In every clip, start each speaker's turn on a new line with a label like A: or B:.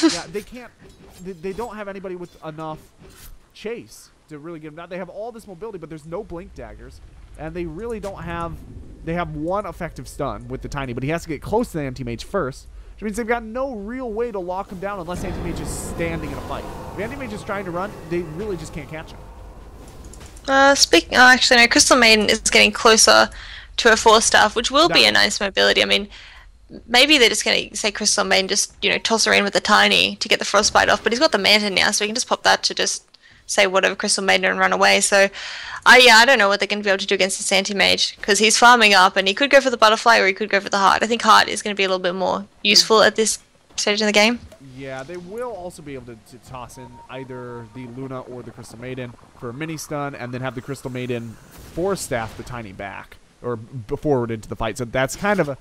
A: Yeah, they can't. They don't have anybody with enough chase to really get them down. They have all this mobility, but there's no blink daggers, and they really don't have. They have one effective stun with the tiny, but he has to get close to the anti-mage first, which means they've got no real way to lock him down unless anti-mage is standing in a fight. If anti-mage is trying to run, they really just can't catch him.
B: Actually, no. Crystal Maiden is getting closer to her 4-staff, which will be a nice mobility. I mean, maybe they're just going to say Crystal Maiden just, toss her in with the tiny to get the frostbite off, but he's got the Manta now, so he can just pop that to just say whatever Crystal Maiden and run away. So, I don't know what they're going to be able to do against this anti-mage, because he's farming up, and he could go for the butterfly or he could go for the heart. I think heart is going to be a little bit more useful at this stage in the game.
A: Yeah, they will also be able to toss in either the Luna or the Crystal Maiden for a mini stun, and then have the Crystal Maiden staff the tiny back or forward into the fight. So that's kind of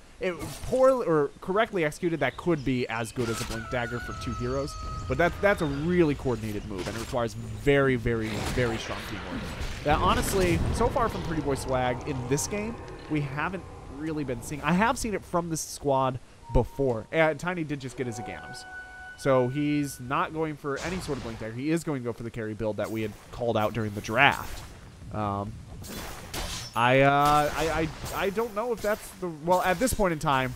A: poorly or correctly executed. That could be as good as a blink dagger for 2 heroes, but that's a really coordinated move, and it requires very, very, very strong teamwork. That honestly, so far from Pretty Boy Swag in this game, we haven't really been seeing. I have seen it from this squad before. Tiny did just get his Aganims. So he's not going for any sort of blink dagger. He is going to go for the carry build that we had called out during the draft. I don't know if that's the... Well, at this point in time,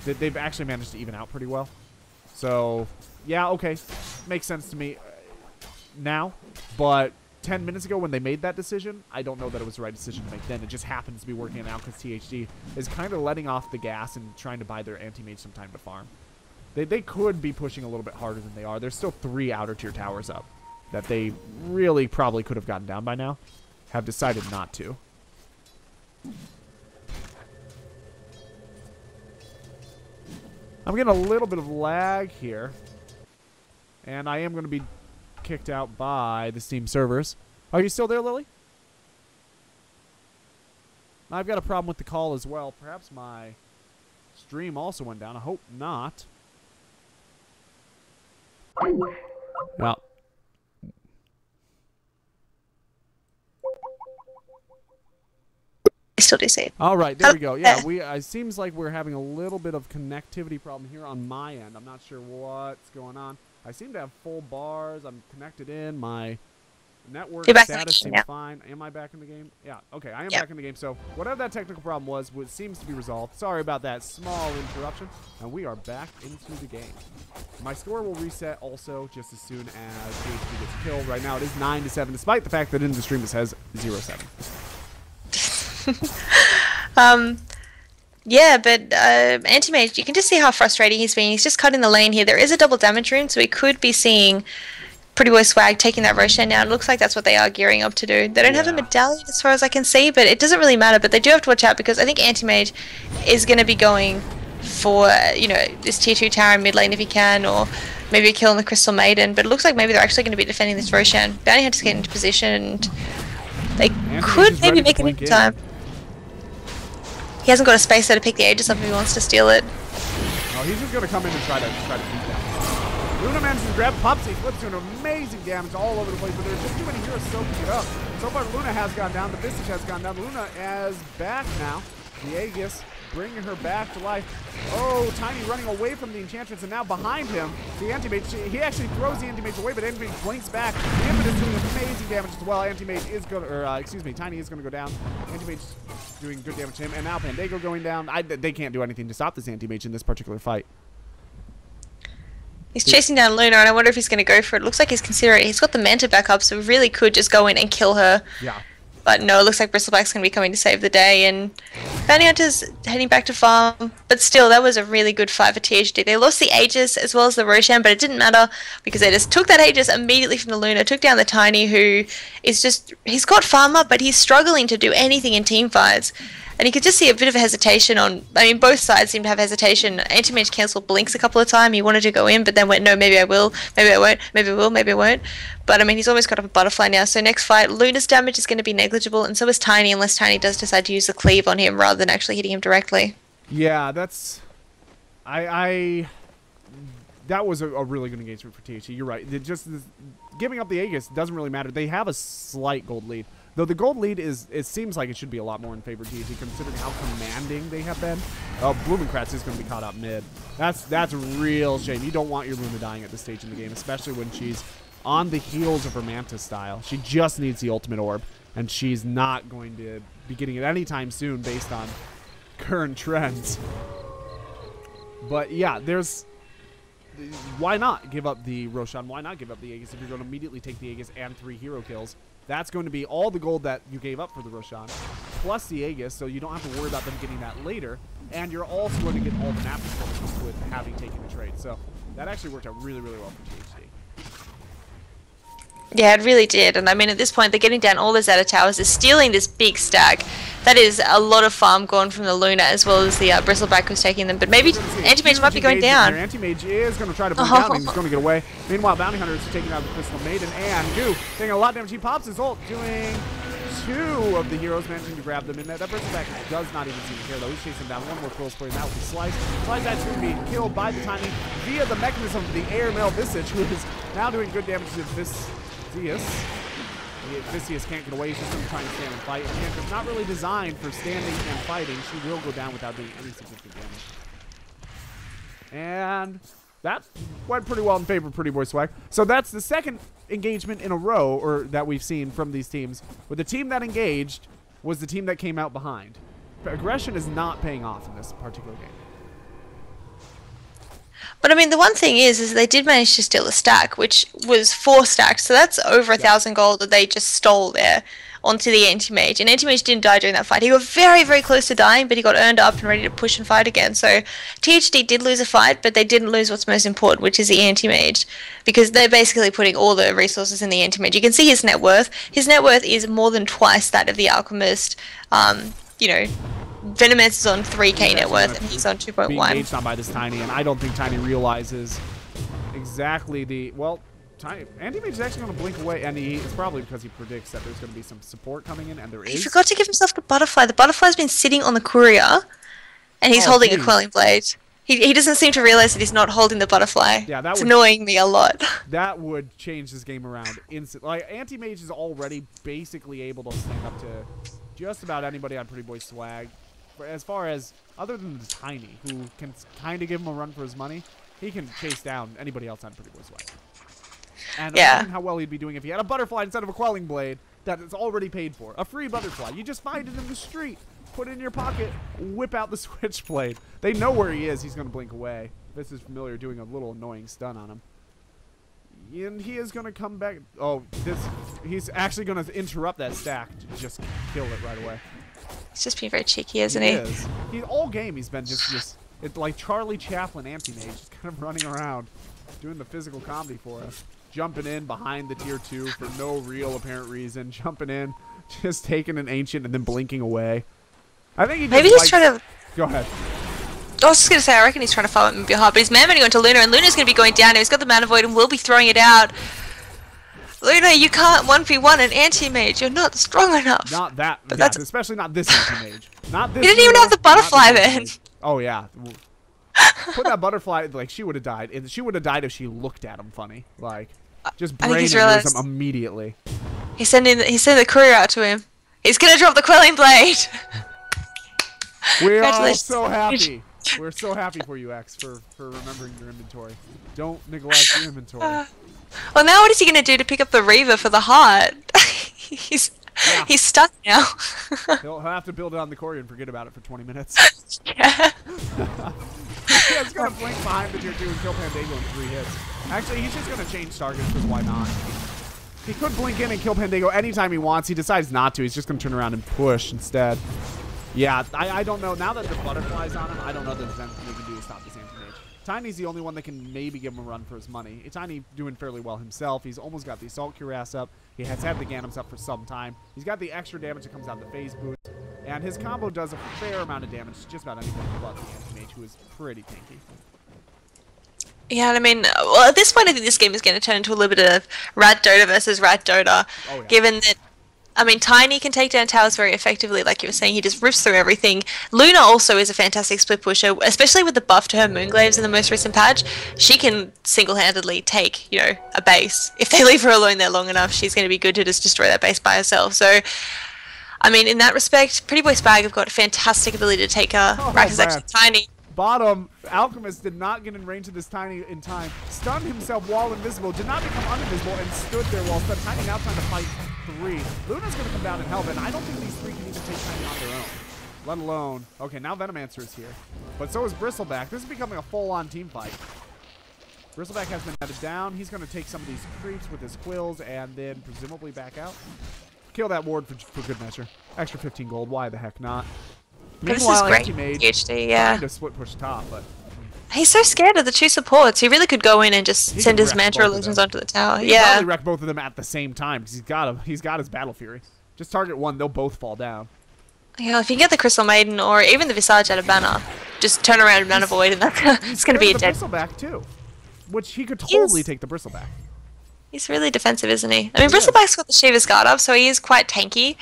A: they've actually managed to even out pretty well. So, yeah, okay. Makes sense to me now. But 10 minutes ago when they made that decision, I don't know that it was the right decision to make then. It just happens to be working out because THD is kind of letting off the gas and trying to buy their anti-mage some time to farm. They could be pushing a little bit harder than they are. There's still 3 outer tier towers up that they really probably could have gotten down by now. Have decided not to. I'm getting a little bit of lag here. And I am going to be kicked out by the Steam servers. Are you still there, Lily? I've got a problem with the call as well. Perhaps my stream also went down. I hope not. Well.
B: Still DC.
A: All right, there we go. Yeah, it seems like we're having a little bit of connectivity problem here on my end. I'm not sure what's going on. I seem to have full bars. I'm connected in. My network status seems fine. Am I back in the game? Yeah. Okay, I am back in the game. So whatever that technical problem was, seems to be resolved. Sorry about that small interruption. And we are back into the game. My score will reset also just as soon as THD gets killed. Right now it is 9-7, despite the fact that in the stream it says 0-7.
B: Yeah, but Anti-Mage, you can just see how frustrating he's being. He's just cutting the lane here. There is a double damage rune, so we could be seeing Pretty Boy Swag taking that Roshan now. It looks like that's what they are gearing up to do. They don't have a medallion as far as I can see, but it doesn't really matter. But they do have to watch out because I think Anti-Mage is going to be going for, this tier 2 tower in mid lane if he can, or maybe a kill on the Crystal Maiden. But it looks like maybe they're actually going to be defending this Roshan. Bounty Hunters get into position, and they could maybe make it in time. He hasn't got a space there to pick the Aegis up if he wants to steal it.
A: No, he's just going to come in and try to beat that. Luna manages to grab Pupsy, flips doing amazing damage all over the place, but there's just too many heroes soaking it up. So far, Luna has gone down, the Visage has gone down. Luna is back now. The Aegis bringing her back to life. Oh, Tiny running away from the Enchantress, and now behind him, the Anti-Mage. He actually throws the Anti-Mage away, but Anti-Mage blinks back. The Impetus doing amazing damage as well. Anti-Mage is going to, Tiny is going to go down. Anti-Mage doing good damage to him, and now Pandago going down. They can't do anything to stop this Anti-Mage in this particular fight.
B: He's chasing down Luna, and I wonder if he's going to go for it. Looks like he's considering. He's got the Manta back up, so we really could just go in and kill her.
A: Yeah.
B: But no, it looks like Bristleback's going to be coming to save the day, and Bounty Hunter's heading back to farm. But still, that was a really good fight for THD. They lost the Aegis as well as the Roshan, but it didn't matter because they just took that Aegis immediately from the Luna, took down the Tiny, who is just... He's got farm up, but he's struggling to do anything in team fights. And you could just see a bit of a hesitation on... I mean, both sides seem to have hesitation. Anti-Mage cancelled Blinks a couple of times. He wanted to go in, but then went, no, maybe I will, maybe I won't, maybe I will, maybe I won't. But, I mean, he's almost got up a Butterfly now. So next fight, Luna's damage is going to be negligible, and so is Tiny, unless Tiny does decide to use the cleave on him rather than actually hitting him directly.
A: Yeah, that's... That was a really good engagement for THC. You're right. Giving up the Aegis doesn't really matter. They have a slight gold lead. Though the gold lead it seems like it should be a lot more in favor of THD considering how commanding they have been. Oh, Blumenkratz is going to be caught up mid. That's a real shame. You don't want your Luna dying at this stage in the game, especially when she's on the heels of her Manta style. She just needs the ultimate orb, and she's not going to be getting it anytime soon based on current trends. But yeah, why not give up the Roshan? Why not give up the Aegis if you're going to immediately take the Aegis and 3 hero kills? That's going to be all the gold that you gave up for the Roshan, plus the Aegis, so you don't have to worry about them getting that later. And you're also going to get all the map performances with having taken the trade. So that actually worked out really, really well for THD.
B: Yeah, it really did. And I mean, at this point, they're getting down all those outer towers. They're stealing this big stack. That is a lot of farm gone from the Luna, as well as the Bristleback was taking them. But maybe Anti-Mage might be going down.
A: Anti-Mage is going to try to blink out, and he's going to get away. Meanwhile, Bounty Hunter is taking out the Crystal Maiden, and Goo taking a lot of damage. He pops his ult, doing 2 of the heroes, managing to grab them in there. That Bristleback does not even seem to care, though. He's chasing down one more Quill Spray, and that will be Slice. Slice actually being killed by the Tiny via the mechanism of the Airmail Visage, who is now doing good damage to Vicious can't get away. She's just going to try and stand and fight. And Panthers not really designed for standing and fighting. She will go down without doing any significant damage. And that went pretty well in favor of Pretty Boy Swag. So that's the second engagement in a row, or that we've seen from these teams, where the team that engaged was the team that came out behind. Aggression is not paying off in this particular game.
B: But I mean, the one thing is they did manage to steal a stack, which was 4 stacks. So that's over 1,000 gold that they just stole there onto the Anti-Mage. And Anti-Mage didn't die during that fight. He got very, very close to dying, but he got earned up and ready to push and fight again. So THD did lose a fight, but they didn't lose what's most important, which is the Anti-Mage, because they're basically putting all the resources in the Anti-Mage. You can see his net worth. His net worth is more than twice that of the Alchemist. You know, Venomance is on 3k net worth, and he's on 2.1.
A: Being engaged on by this Tiny, and I don't think Tiny realizes exactly the... Well, Anti-Mage is actually going to blink away, and it's probably because he predicts that there's going to be some support coming in, and there is.
B: He forgot to give himself the Butterfly. The Butterfly's been sitting on the courier, and he's holding a Quelling Blade. He doesn't seem to realize that he's not holding the Butterfly. Yeah, it's annoying me a lot.
A: That would change this game around instantly. Like, Anti-Mage is already basically able to stand up to just about anybody on Pretty Boy Swag. As far as, other than the Tiny, who can kind of give him a run for his money, he can chase down anybody else on Pretty Boy Swag. And imagine how well he'd be doing if he had a Butterfly instead of a Quelling Blade that is already paid for. A free Butterfly. You just find it in the street, put it in your pocket, whip out the Switchblade. They know where he is. He's going to blink away. This is familiar, doing a little annoying stun on him. And he is going to come back. Oh, he's actually going to interrupt that stack to just kill it right away.
B: He's just being very cheeky, isn't he?
A: He's all game. He's been just it's like Charlie Chaplin Anti-Mage, just kind of running around, doing the physical comedy for us, jumping in behind the tier 2 for no real apparent reason, jumping in, just taking an ancient and then blinking away. I think he
B: maybe he's trying to.
A: Go ahead.
B: I was just going to say, I reckon he's trying to farm it in behind, but he's man-manning onto Luna, and Luna's going to be going down. He's got the Mana Void and will be throwing it out. Luna, you can't 1v1 an Anti-Mage. You're not strong enough.
A: Not that. But that's especially not this Anti-Mage. Not this.
B: You didn't even have the Butterfly then.
A: Oh, yeah. Put that Butterfly, like, she would have died. And she would have died if she looked at him funny. Like, just brain aneurysm him immediately.
B: He's sending the courier out to him. He's going to drop the Quelling Blade.
A: We're all so happy. We're so happy for you, X, for remembering your inventory. Don't neglect your inventory.
B: Well, now what is he going to do to pick up the Reaver for the heart? He's stuck now.
A: He'll have to build it on the courier and forget about it for 20 minutes.
B: Yeah.
A: He's going to blink behind the tier 2 and kill Pandago in 3 hits. Actually, he's just going to change targets because why not? He could blink in and kill Pandago anytime he wants. He decides not to. He's just going to turn around and push instead. Yeah, I don't know. Now that the Butterfly's on him, I don't know that there's anything we can do to stop this Anti-Mage. Tiny's the only one that can maybe give him a run for his money. Tiny doing fairly well himself. He's almost got the Assault Cuirass up. He has had the Ganoms up for some time. He's got the extra damage that comes out of the Phase Boost. And his combo does a fair amount of damage to just about anything but the Anti-Mage, who is pretty tanky.
B: Yeah, I mean, well, at this point, I think this game is going to turn into a little bit of Rat Dota versus Rat Dota, given that I mean, Tiny can take down towers very effectively, like you were saying. He just rips through everything. Luna also is a fantastic split pusher, especially with the buff to her Moonglaves in the most recent patch. She can single-handedly take, you know, a base. If they leave her alone there long enough, she's going to be good to just destroy that base by herself. So, I mean, in that respect, Pretty Boy Swag have got a fantastic ability to take her. Rack is actually tiny.
A: Bottom, Alchemist did not get in range of this Tiny in time. Stunned himself while invisible, did not become uninvisible, and stood there while stunned. Tiny now trying to fight 3. Luna's going to come down and help, and I don't think these 3 can even take Tiny on their own. Let alone, okay, now Venomancer is here. But so is Bristleback. This is becoming a full-on team fight. Bristleback has been netted down. He's going to take some of these creeps with his quills and then presumably back out. Kill that ward for good measure. Extra 15 gold, why the heck not?
B: Meanwhile, this is great. THD, yeah.
A: Trying to split push top, but
B: he's so scared of the 2 supports. He really could go in and just send his Mantra Illusions onto the tower.
A: He can probably wreck both of them at the same time because he's got his Battle Fury. Just target one, they'll both fall down.
B: Yeah, if you get the Crystal Maiden or even the Visage out of banner, just turn around and banner void, and it's going to be a dead.
A: Bristleback too, which he could totally take the Bristleback.
B: He's really defensive, isn't he? I mean, Bristleback's got the Shiva's Guard up, so he is quite tanky.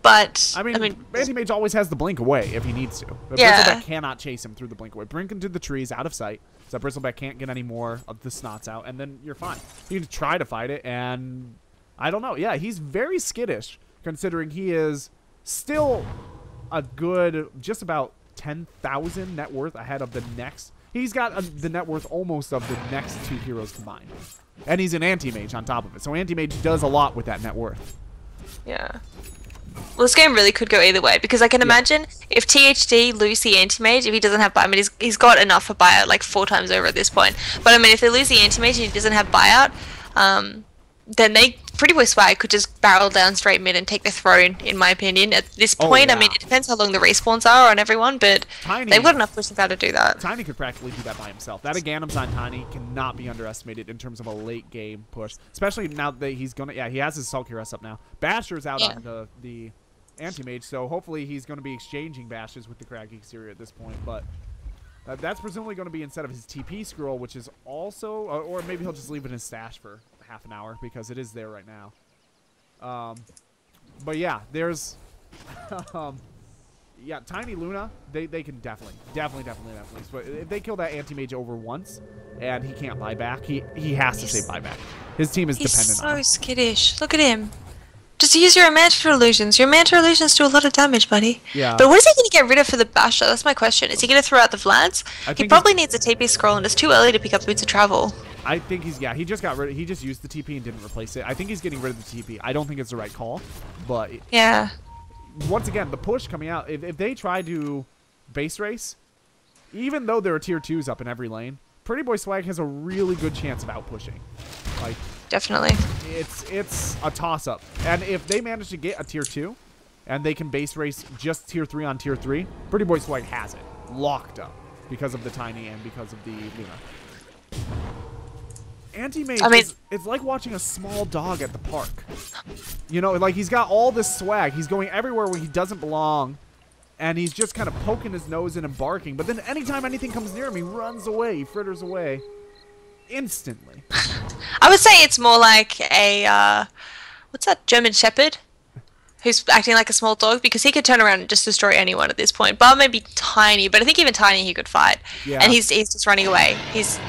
B: But
A: I mean Anti-Mage always has the blink away if he needs to. But
B: yeah.
A: Bristleback cannot chase him through the blink away. Blink into the trees out of sight, so that Bristleback can't get any more of the snots out, and then you're fine. You can try to fight it, and I don't know. Yeah, he's very skittish considering he is still a good just about 10,000 net worth ahead of the next. He's got the net worth almost of the next 2 heroes combined, and he's an Anti-Mage on top of it. So Anti-Mage does a lot with that net worth.
B: Yeah. Well, this game really could go either way, because I can imagine if THD lose the Anti-Mage, if he doesn't have buyout, I mean, he's got enough for buyout like 4 times over at this point. But I mean, if they lose the Anti-Mage and he doesn't have buyout, then Pretty Boy Swag could just barrel down straight mid and take the throne, in my opinion. At this point, I mean, it depends how long the respawns are on everyone, but they've got enough pushing power to do that.
A: Tiny could practically do that by himself. That Aghanim's on Tiny cannot be underestimated in terms of a late game push, especially now that he's gonna. Yeah, he has his Sulky up now. Basher's out on the Anti-Mage, so hopefully he's going to be exchanging bashes with the Craggy Exterior at this point, but that's presumably going to be instead of his TP scroll, which is also, or maybe he'll just leave it in his stash for half an hour because it is there right now. But yeah, there's, yeah, Tiny Luna, they can definitely. But if they kill that Anti-Mage over once and he can't buy back, he has to save buyback. His team is dependent on him.
B: He's so skittish. Look at him. Just use your Mantra Illusions. Your Mantra Illusions do a lot of damage, buddy. Yeah. But what is he going to get rid of for the Basher? That's my question. Is he going to throw out the Vlads? He probably needs a TP scroll, and it's too early to pick up Boots of Travel.
A: I think he just got rid of, he just used the TP and didn't replace it. I think he's getting rid of the TP. I don't think it's the right call, but
B: yeah.
A: Once again, the push coming out, if they try to base race, even though there are tier 2s up in every lane, Pretty Boy Swag has a really good chance of outpushing. Like,
B: definitely.
A: It's a toss-up. And if they manage to get a tier 2 and they can base race just tier 3 on tier 3, Pretty Boy Swag has it locked up because of the Tiny and because of the Luna. Anti-Mage, I mean, it's like watching a small dog at the park. You know, like he's got all this swag. He's going everywhere where he doesn't belong. And he's just kind of poking his nose in and barking. But then anytime anything comes near him, he runs away. He fritters away. Instantly.
B: I would say it's more like a, what's that, German Shepherd? Who's acting like a small dog, because he could turn around and just destroy anyone at this point. Bar may be tiny, but I think even tiny he could fight. Yeah. And he's just running away. He's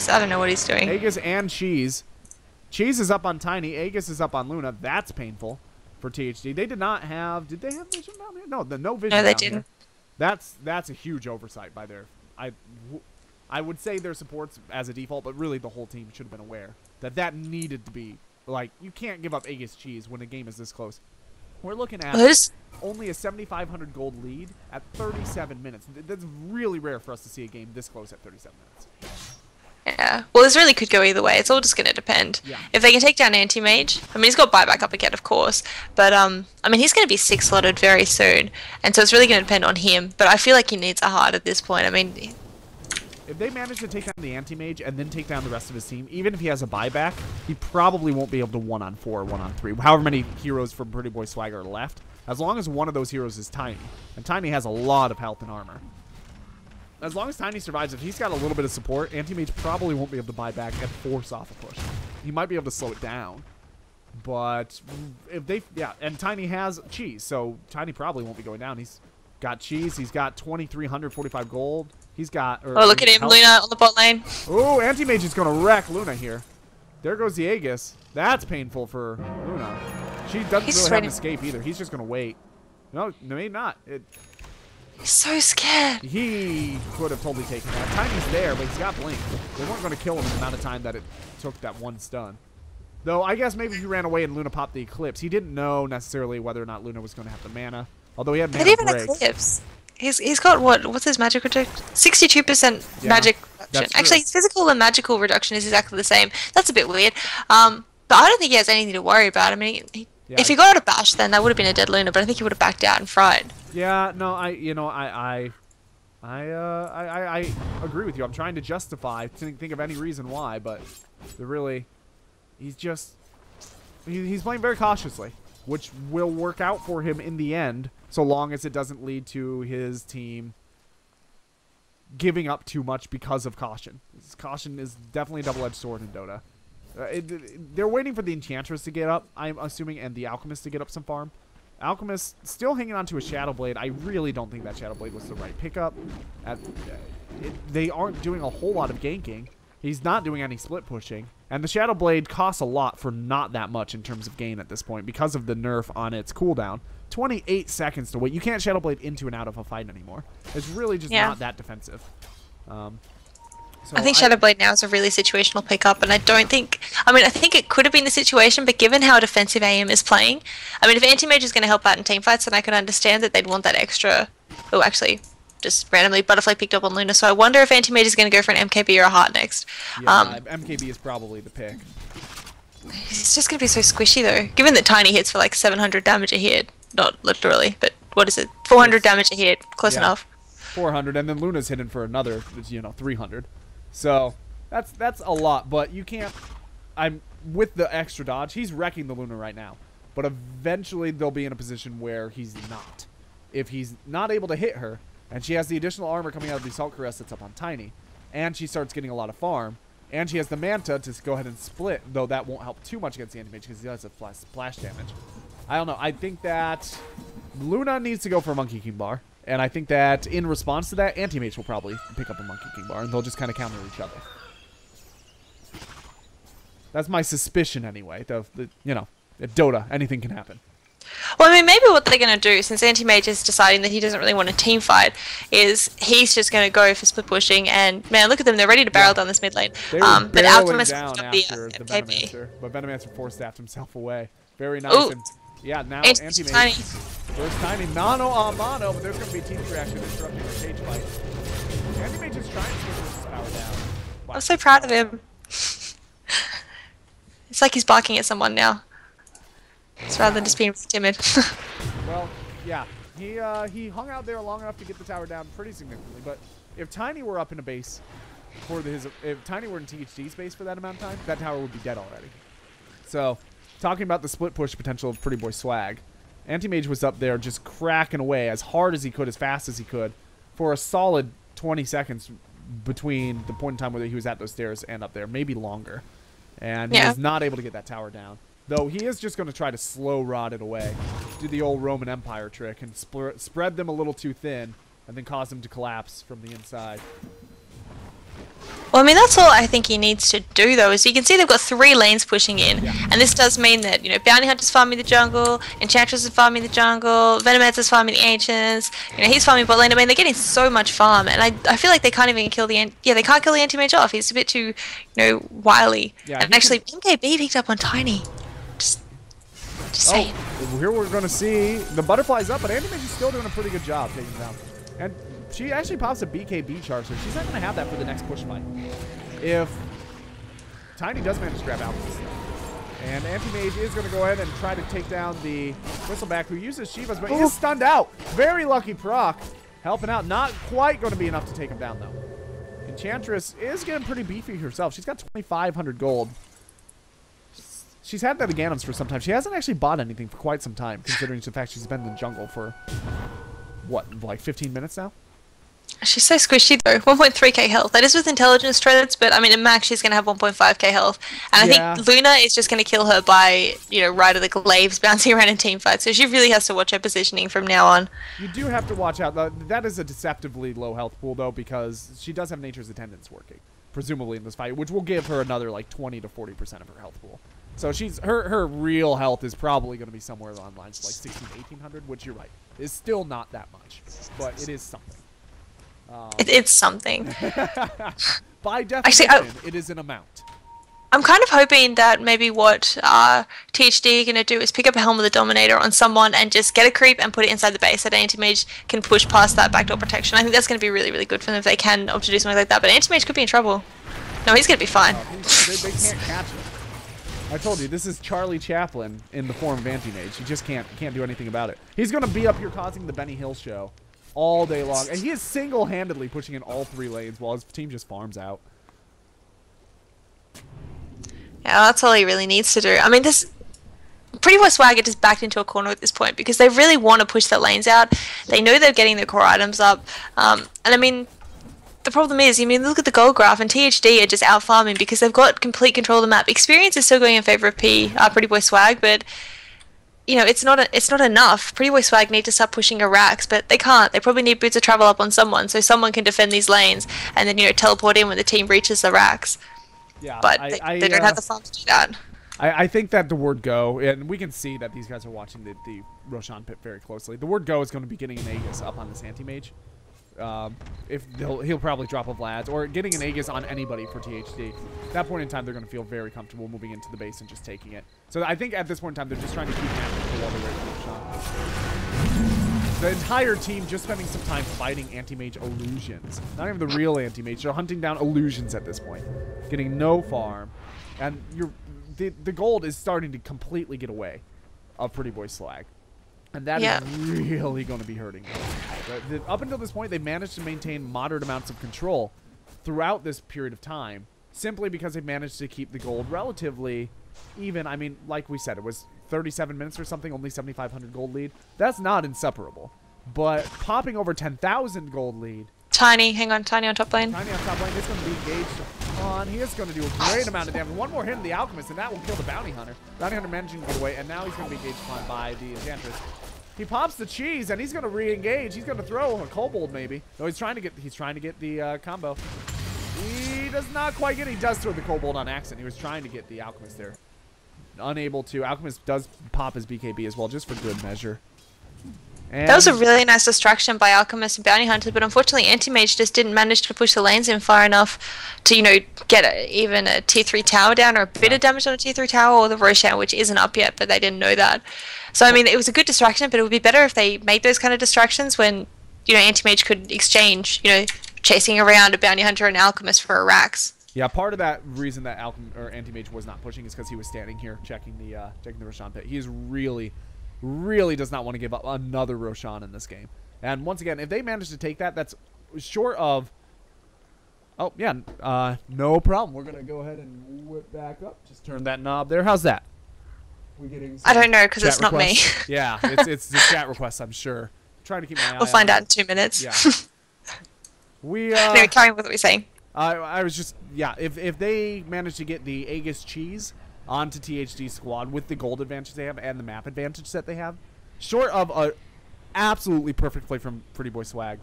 B: I don't know what he's doing.
A: Aegis and Cheese. Cheese is up on Tiny. Aegis is up on Luna. That's painful for THD. They did not have, did they have vision down here? No, no vision
B: down here. No, they
A: didn't.
B: Here.
A: That's a huge oversight by their, I would say their supports as a default, but really the whole team should have been aware that needed to be, like, you can't give up Aegis Cheese when a game is this close. We're looking at only a 7,500 gold lead at 37 minutes. That's really rare for us to see a game this close at 37 minutes.
B: Yeah. Well, this really could go either way. It's all just going to depend. Yeah. If they can take down Anti-Mage, I mean, he's got buyback up again, of course. But, I mean, he's going to be 6-slotted very soon. And so it's really going to depend on him. But I feel like he needs a heart at this point. I mean,
A: if they manage to take down the Anti-Mage and then take down the rest of his team, even if he has a buyback, he probably won't be able to 1-on-4 or 1-on-3. However many heroes from Pretty Boy Swag are left, as long as one of those heroes is Tiny. And Tiny has a lot of health and armor. As long as Tiny survives, if he's got a little bit of support, Anti-Mage probably won't be able to buy back and force off a push. He might be able to slow it down. But if they, yeah, and Tiny has cheese, so Tiny probably won't be going down. He's got cheese. He's got 2,345 gold. He's got.
B: Oh, look at him, Luna on the bot lane.
A: Oh, Anti-Mage is going to wreck Luna here. There goes the Aegis. That's painful for Luna. She doesn't really have an escape either. He's just going to wait. No, maybe not.
B: He's so scared.
A: He could have totally taken that. Tiny's there, but he's got Blink. They weren't going to kill him in the amount of time that it took that one stun. Though, I guess maybe if he ran away and Luna popped the Eclipse, he didn't know necessarily whether or not Luna was going to have the mana. Although he had mana break.
B: But even Eclipse. He's got what's his magic reduction? 62% magic reduction. Actually, his physical and magical reduction is exactly the same. That's a bit weird. But I don't think he has anything to worry about. I mean, if he got a bash, then that would have been a dead Luna. But I think he would have backed out and fried.
A: Yeah, no, I agree with you. I'm trying to justify, think of any reason why, but really, he's playing very cautiously, which will work out for him in the end, so long as it doesn't lead to his team giving up too much because of caution. Caution is definitely a double-edged sword in Dota. They're waiting for the Enchantress to get up, I'm assuming, and the Alchemist to get up some farm. Alchemist still hanging on to a Shadow Blade. I really don't think that Shadow Blade was the right pickup. They aren't doing a whole lot of ganking. He's not doing any split pushing. And the Shadow Blade costs a lot for not that much in terms of gain at this point because of the nerf on its cooldown. 28 seconds to wait. You can't Shadow Blade into and out of a fight anymore. It's really just not that defensive.
B: I think Shadow Blade now is a really situational pickup, and I don't think... I mean, I think it could have been the situation, but given how defensive AM is playing... I mean, if Anti-Mage is going to help out in teamfights, then I can understand that they'd want that extra... Oh, actually, just randomly, Butterfly picked up on Luna, so I wonder if Anti-Mage is going to go for an MKB or a Heart next.
A: Yeah, MKB is probably the pick.
B: It's just going to be so squishy, though. Given that Tiny hits for like 700 damage a hit. Not literally, but what is it? 400 damage a hit. Close enough.
A: 400, and then Luna's hitting for another, 300. So that's a lot, but you can't. I'm with the extra dodge. He's wrecking the Luna right now, but eventually they'll be in a position where he's not. If he's not able to hit her, and she has the additional armor coming out of the Assault Caress that's up on Tiny, and she starts getting a lot of farm, and she has the Manta to go ahead and split, though that won't help too much against the Anti-Mage because he does have splash damage. I don't know. I think that Luna needs to go for a Monkey King bar. And I think that in response to that, Anti-Mage will probably pick up a Monkey King bar, and they'll just kind of counter each other. That's my suspicion, anyway. At Dota, anything can happen.
B: Well, I mean, maybe what they're going to do, since Anti-Mage is deciding that he doesn't really want a team fight, is he's just going to go for split pushing. And man, look at them; they're ready to barrel down this mid lane.
A: They were
B: but Alchemist
A: down after the Venomancer, but Venomancer force-staffed himself away. Very nice.
B: Ooh.
A: And yeah, now
B: Anti-Mage.
A: Anti-Mage. First Tiny, mono on mono, but there's going to be team reaction disrupting the cage fight. Anti-Mage is trying to push his power down.
B: I'm so proud of him. It's like he's barking at someone now. It's rather than just being timid.
A: Well, yeah, he hung out there long enough to get the tower down pretty significantly. But if Tiny were up in a base if Tiny were in THD's base for that amount of time, that tower would be dead already. So, talking about the split push potential of Pretty Boy Swag, Anti-Mage was up there just cracking away as hard as he could, as fast as he could, for a solid 20 seconds between the point in time where he was at those stairs and up there, maybe longer. And he was not able to get that tower down. Though he is just going to try to slow rod it away, do the old Roman Empire trick, and spread them a little too thin, and then cause them to collapse from the inside.
B: Well, I mean, that's all I think he needs to do, though, is you can see they've got 3 lanes pushing in. Yeah. And this does mean that, Bounty Hunter's farming the jungle, Enchantress is farming the jungle, Venomancer's farming the Ancients, he's farming bot lane. I mean, they're getting so much farm, and I feel like they can't even kill the they can't kill the Anti-Mage off. He's a bit too, wily. Yeah, and actually, MKB picked up on Tiny. Just saying.
A: Here we're going to see the butterflies up, but Anti-Mage is still doing a pretty good job taking them down. And she actually pops a BKB charge, so she's not going to have that for the next push fight. If Tiny does manage to grab Alchemist, and Anti-Mage is going to go ahead and try to take down the Bristleback, who uses Shivas, but he is stunned out. Very lucky proc. Helping out. Not quite going to be enough to take him down, though. Enchantress is getting pretty beefy herself. She's got 2,500 gold. She's had that Aghanim's for some time. She hasn't actually bought anything for quite some time, considering the fact she's been in the jungle for, what, like 15 minutes now?
B: She's so squishy though. 1.3k health. That is with intelligence threads, but I mean, at max she's gonna have 1.5k health. And I think Luna is just gonna kill her by, you know, right of the glaives bouncing around in team fights. So she really has to watch her positioning from now on.
A: You do have to watch out. That is a deceptively low health pool though, because she does have Nature's Attendants working, presumably in this fight, which will give her another like 20 to 40% of her health pool. So she's her real health is probably going to be somewhere along lines like 16 to 1800, which you're right is still not that much, but it is something.
B: It's something.
A: By definition, actually, it is an amount.
B: I'm kind of hoping that maybe what THD are going to do is pick up a Helm of the Dominator on someone and just get a creep and put it inside the base so that Anti-Mage can push past that backdoor protection. I think that's going to be really, really good for them if they can opt to do something like that. But Anti-Mage could be in trouble. No, he's going to be fine.
A: They can't catch him. I told you, this is Charlie Chaplin in the form of Anti-Mage. You just can't do anything about it. He's going to be up here causing the Benny Hill show all day long. And he is single-handedly pushing in all 3 lanes while his team just farms out.
B: Yeah, that's all he really needs to do. I mean, this Pretty Boy Swag are just backed into a corner at this point because they really want to push their lanes out. They know they're getting their core items up. And I mean, the problem is, I mean, look at the gold graph, and THD are just out farming because they've got complete control of the map. Experience is still going in favor of Pretty Boy Swag, but you know, it's not enough. Pretty Boy Swag need to start pushing a racks, but they can't. They probably need boots of travel up on someone, so someone can defend these lanes and then, you know, teleport in when the team reaches the racks. Yeah, but they don't have the farm to do that.
A: I think that the word go, and we can see that these guys are watching the Roshan pit very closely. The word go is going to be getting an Aegis up on this Anti-Mage. If he'll probably drop a Vlad's, or getting an Aegis on anybody for THD. At that point in time, they're going to feel very comfortable moving into the base and just taking it. So I think at this point in time, they're just trying to keep Anti while they're waiting for Roshan. The entire team just spending some time fighting Anti-Mage illusions. Not even the real Anti-Mage. They're hunting down illusions at this point. Getting no farm. And the gold is starting to completely get away of Pretty Boy Swag. And that is really going to be hurting them. Up until this point, they managed to maintain moderate amounts of control throughout this period of time, simply because they managed to keep the gold relatively even. I mean, like we said, it was 37 minutes or something, only 7,500 gold lead. That's not inseparable. But popping over 10,000 gold lead.
B: Tiny on top lane.
A: Tiny on top lane is going to be engaged on. He is going to do a great amount of damage. One more hit in the Alchemist, and that will kill the Bounty Hunter. Bounty Hunter managing to get away, and now he's going to be engaged upon by the Enchantress. He pops the cheese, and he's going to re-engage. He's going to throw a Kobold, maybe. No, he's trying to get the combo. He does not quite get it. He does throw the Kobold on accident. He was trying to get the Alchemist there. Unable to. Alchemist does pop his BKB as well, just for good measure. And
B: that was a really nice distraction by Alchemist and Bounty Hunter, but unfortunately Anti-Mage just didn't manage to push the lanes in far enough to, you know, get even a tier 3 tower down or a bit of damage on a tier 3 tower, or the Roshan, which isn't up yet, but they didn't know that. So, I mean, it was a good distraction, but it would be better if they made those kind of distractions when, you know, Anti-Mage could exchange, you know, chasing around a Bounty Hunter and Alchemist for a Rax.
A: Yeah, part of that reason that Anti-Mage was not pushing is because he was standing here checking the Roshan pit. He is really does not want to give up another Roshan in this game. And once again, if they manage to take that, that's short of... Oh, yeah, no problem. We're going to go ahead and whip back up. Just turn that knob there. How's that? We getting
B: I don't know, because it's not me.
A: Yeah, it's the chat requests, I'm sure. I'm trying to keep my eye on.
B: We'll find out in 2 minutes.
A: Yeah.
B: Anyway, carry on with what we're saying.
A: I was just... Yeah, if they manage to get the Aegis cheese onto THD squad with the gold advantage they have and the map advantage that they have, short of a absolutely perfect play from Pretty Boy Swag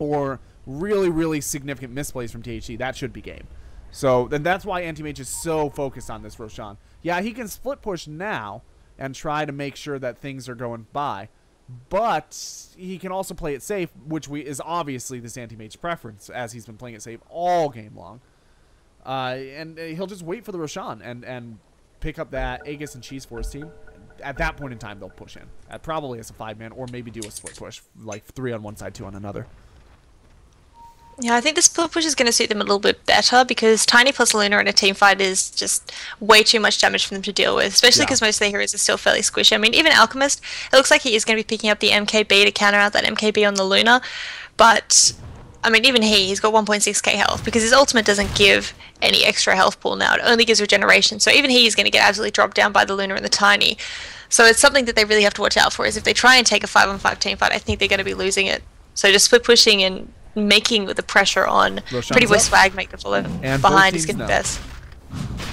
A: or really significant misplays from THD, that should be game. So then that's why Anti-Mage is so focused on this Roshan. Yeah, he can split push now and try to make sure that things are going by, but he can also play it safe, which is obviously this Anti-Mage preference, as he's been playing it safe all game long. And he'll just wait for the Roshan and pick up that Aegis and cheese for his team. At that point in time, they'll push in. Probably as a 5-man, or maybe do a split push, like 3 on one side, 2 on another.
B: Yeah, I think the split push is going to suit them a little bit better because Tiny plus Luna in a team fight is just way too much damage for them to deal with, especially because most of their heroes are still fairly squishy. I mean, even Alchemist, it looks like he is going to be picking up the MKB to counter out that MKB on the Luna, but I mean, even he's got 1.6k health because his ultimate doesn't give any extra health pool now. It only gives regeneration, so even he is going to get absolutely dropped down by the Luna and the Tiny. So it's something that they really have to watch out for, is if they try and take a 5-on-5 team fight, I think they're going to be losing it. So just split pushing and making the pressure on
A: Roshan's
B: Pretty Boy
A: up.
B: Swag make the follow
A: And
B: behind
A: both
B: is
A: teams
B: going to be
A: know.
B: best.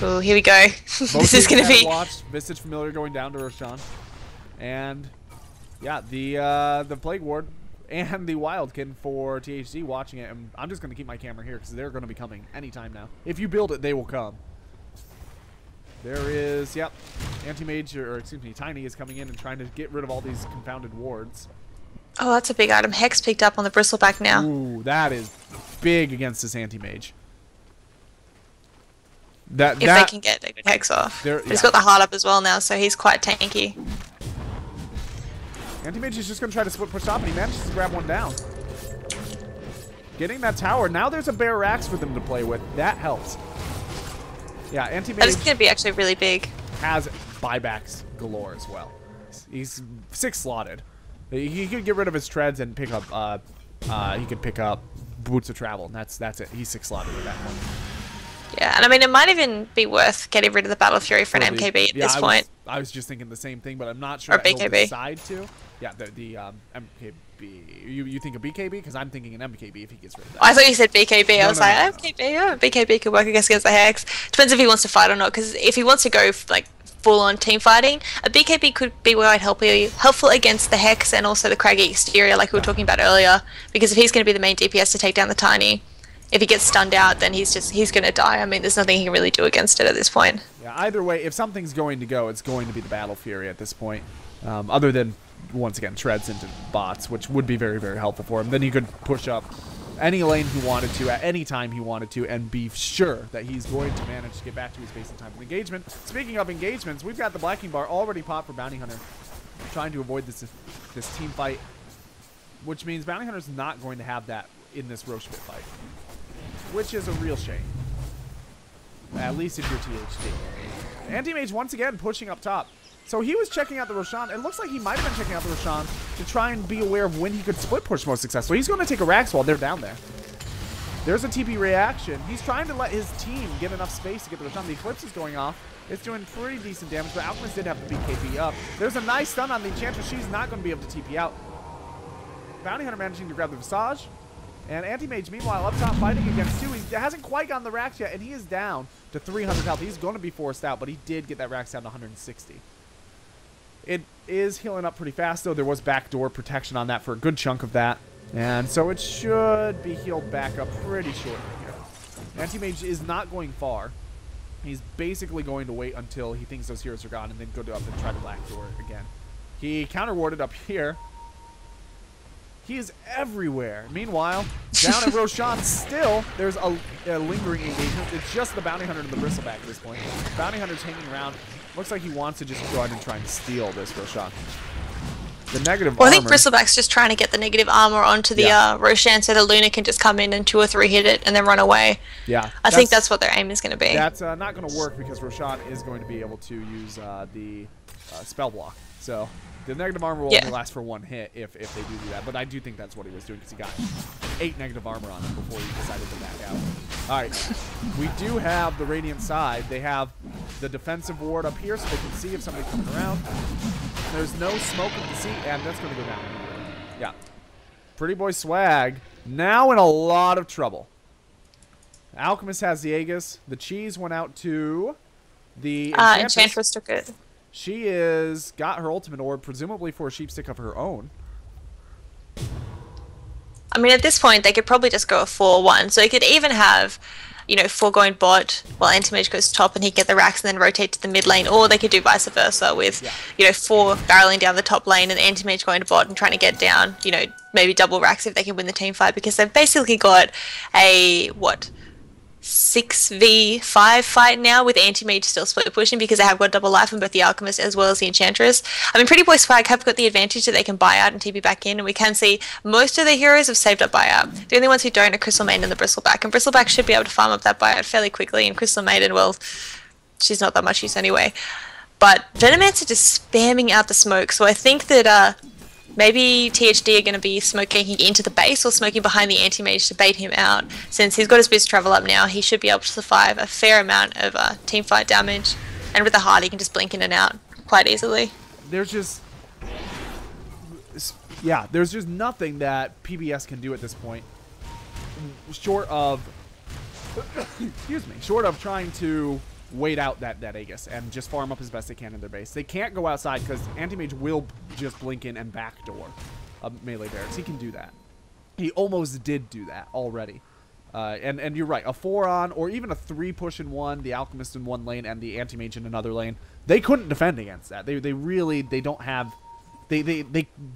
B: Oh, here we go.
A: Both
B: This is
A: teams
B: going to
A: had
B: be...
A: watched Visage Familiar going down to Roshan. And, yeah, the Plague Ward and the Wildkin for THD watching it. And I'm just going to keep my camera here because they're going to be coming anytime now. If you build it, they will come. There is, yep, Anti-Mage, or excuse me, Tiny is coming in and trying to get rid of all these confounded wards.
B: Oh, that's a big item. Hex picked up on the Bristleback now.
A: Ooh, that is big against this Anti-Mage.
B: If they can get a good Hex off. He's got the heart up as well now, so he's quite tanky.
A: Anti-Mage is just going to try to split push top, and he manages to grab one down. Getting that tower. Now there's a Bear Axe for them to play with. That helps. Yeah, Anti-Mage
B: That is going to be actually really big.
A: has buybacks galore as well. He's 6 slotted. He could get rid of his treads and pick up. He could pick up Boots of Travel. And that's it. He's 6 slotted at that point.
B: Yeah, and I mean, it might even be worth getting rid of the Battle Fury for an MKB at this point.
A: I was just thinking the same thing, but I'm not sure
B: Or
A: that he'll
B: BKB.
A: decide to. Yeah, the MKB. You think a BKB? Because I'm thinking an MKB if he gets rid of that.
B: I thought you said BKB. I was
A: no,
B: like,
A: no.
B: MKB, oh, BKB could work against the Hex. Depends if he wants to fight or not, because if he wants to go like full-on team fighting, a BKB could be quite helpful against the Hex and also the Craggy Exterior, like we were talking about earlier. Because if he's going to be the main DPS to take down the Tiny, if he gets stunned out, then he's going to die. I mean, there's nothing he can really do against it at this point.
A: Yeah, either way, if something's going to go, it's going to be the Battle Fury at this point. Other than, once again, treads into bots, which would be very, very helpful for him. Then he could push up any lane he wanted to at any time he wanted to and be sure that he's going to manage to get back to his base in time of engagement. Speaking of engagements, we've got the Blacking Bar already popped for Bounty Hunter, trying to avoid this team fight, which means Bounty Hunter's not going to have that in this Roche Pit fight, which is a real shame. At least if you're THD. Anti-Mage once again pushing up top. So he was checking out the Roshan. It looks like he might have been checking out the Roshan to try and be aware of when he could split push most successfully. He's going to take a Rax while they're down there. There's a TP reaction. He's trying to let his team get enough space to get the Roshan. The Eclipse is going off. It's doing pretty decent damage, but Alchemist did have the BKB up. There's a nice stun on the Enchantress. She's not going to be able to TP out. Bounty Hunter managing to grab the Visage. And Anti-Mage, meanwhile, up top fighting against 2. He hasn't quite gotten the Rax yet, and he is down to 300 health. He's going to be forced out, but he did get that Rax down to 160. It is healing up pretty fast, though. There was backdoor protection on that for a good chunk of that. And so it should be healed back up pretty shortly here. Anti-Mage is not going far. He's basically going to wait until he thinks those heroes are gone and then go up and try to backdoor again. He counter-warded up here. He is everywhere. Meanwhile, down at Roshan, still, there's a lingering engagement. It's just the Bounty Hunter and the Bristleback at this point. Bounty Hunter's hanging around. Looks like he wants to just go ahead and try and steal this Roshan. The negative
B: Well,
A: armor.
B: I think Bristleback's just trying to get the negative armor onto the Roshan so that Luna can just come in and 2 or 3 hit it and then run away.
A: Yeah.
B: I think that's what their aim is going to be.
A: That's not going to work because Roshan is going to be able to use the spell block. So the negative armor will only last for 1 hit if they do that. But I do think that's what he was doing because he got 8 negative armor on him before he decided to back out. All right. We do have the Radiant side. They have the defensive ward up here so they can see if somebody's coming around. There's no smoke in the sea, and that's going to go down. Yeah. Pretty Boy Swag now in a lot of trouble. Alchemist has the Aegis. The cheese went out to the
B: Enchantress took it.
A: She is got her ultimate orb, presumably for a sheepstick of her own.
B: I mean, at this point, they could probably just go a 4-1. So they could even have, you know, 4 going bot while Anti-Mage goes top and he'd get the Rax and then rotate to the mid lane. Or they could do vice versa with, you know, 4 barreling down the top lane and Anti-Mage going to bot and trying to get down, you know, maybe double Rax if they can win the team fight. Because they've basically got a, 6v5 fight now with Anti-Mage still split pushing because they have got double life on both the Alchemist as well as the Enchantress. I mean, Pretty Boy Swag have got the advantage that they can buy out and TP back in, and we can see most of the heroes have saved up buyout. The only ones who don't are Crystal Maiden and the Bristleback, and Bristleback should be able to farm up that buyout fairly quickly, and Crystal Maiden, well, she's not that much use anyway. But Venomancer just spamming out the smoke, so I think that maybe THD are going to be smoking into the base or smoking behind the Anti-Mage to bait him out. Since he's got his boost travel up now, he should be able to survive a fair amount of team fight damage. And with the heart, he can just blink in and out quite easily.
A: There's just... Yeah, there's just nothing that PBS can do at this point. short of excuse me, short of trying to wait out that Aegis and just farm up as best they can in their base. They can't go outside because Anti-Mage will just blink in and backdoor melee barracks. He can do that. He almost did do that already. And you're right, a 4-on or even a 3 push in one, the Alchemist in one lane and the Anti-Mage in another lane, they couldn't defend against that. They really don't have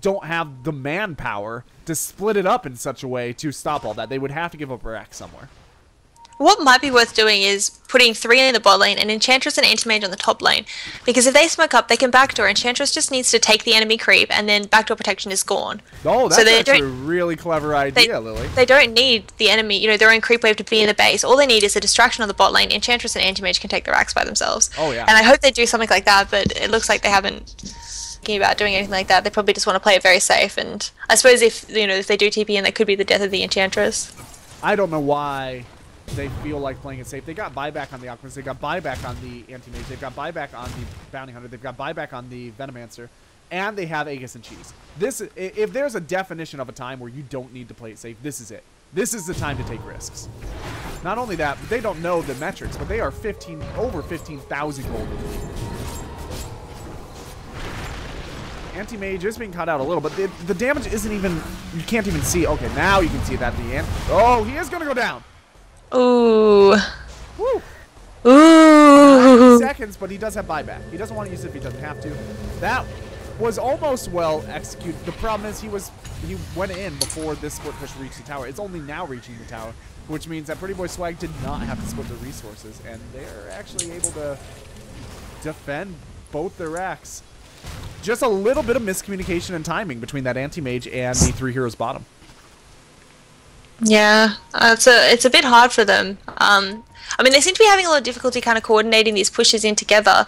A: don't have the manpower to split it up in such a way to stop all that. They would have to give up a rack somewhere.
B: What might be worth doing is putting 3 in the bot lane and Enchantress and Anti-Mage on the top lane. Because if they smoke up, they can backdoor. Enchantress just needs to take the enemy creep and then backdoor protection is gone.
A: Oh, that's actually a really clever idea, Lily.
B: They don't need the enemy, their own creep wave to be in the base. All they need is a distraction on the bot lane. Enchantress and Anti-Mage can take the racks by themselves.
A: Oh, yeah.
B: And I hope they do something like that, but it looks like they haven't thinking about doing anything like that. They probably just want to play it very safe. And I suppose if they do TP in, that could be the death of the Enchantress.
A: I don't know why they feel like playing it safe. They got buyback on the Alchemist. They got buyback on the Anti-Mage. They've got buyback on the Bounty Hunter. They've got buyback on the Venomancer. And they have Aegis and Cheese. If there's a definition of a time where you don't need to play it safe, this is it. This is the time to take risks. Not only that, but they don't know the metrics, but they are over 15,000 gold. Anti-Mage is being cut out a little, but the damage isn't even... You can't even see. Okay, now you can see that the Oh, he is going to go down.
B: Ooh.
A: Woo.
B: Ooh.
A: 9 seconds, but he does have buyback. He doesn't want to use it if he doesn't have to. That was almost well executed. The problem is he went in before this split push reached the tower. It's only now reaching the tower, which means that Pretty Boy Swag did not have to split their resources, and they're actually able to defend both their racks. Just a little bit of miscommunication and timing between that Anti-Mage and the 3 heroes bottom.
B: Yeah, it's a bit hard for them. I mean, they seem to be having a lot of difficulty kind of coordinating these pushes in together.